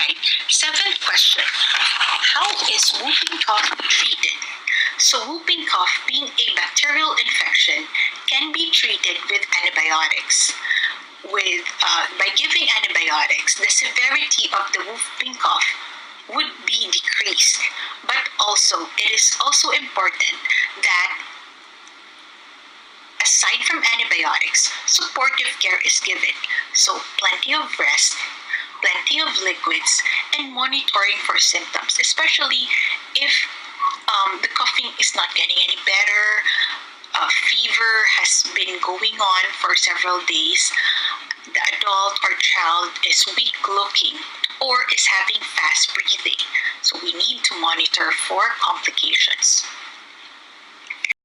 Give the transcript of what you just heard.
right. Seventh question. How is whooping cough treated? So whooping cough, being a bacterial infection, can be treated with antibiotics. By giving antibiotics, the severity of the whooping cough would be decreased. But also, it is also important that aside from antibiotics, supportive care is given. So plenty of rest, plenty of liquids, and monitoring for symptoms, especially if the coughing is not getting any better, fever has been going on for several days, the adult or child is weak looking or is having fast breathing. So we need to monitor for complications.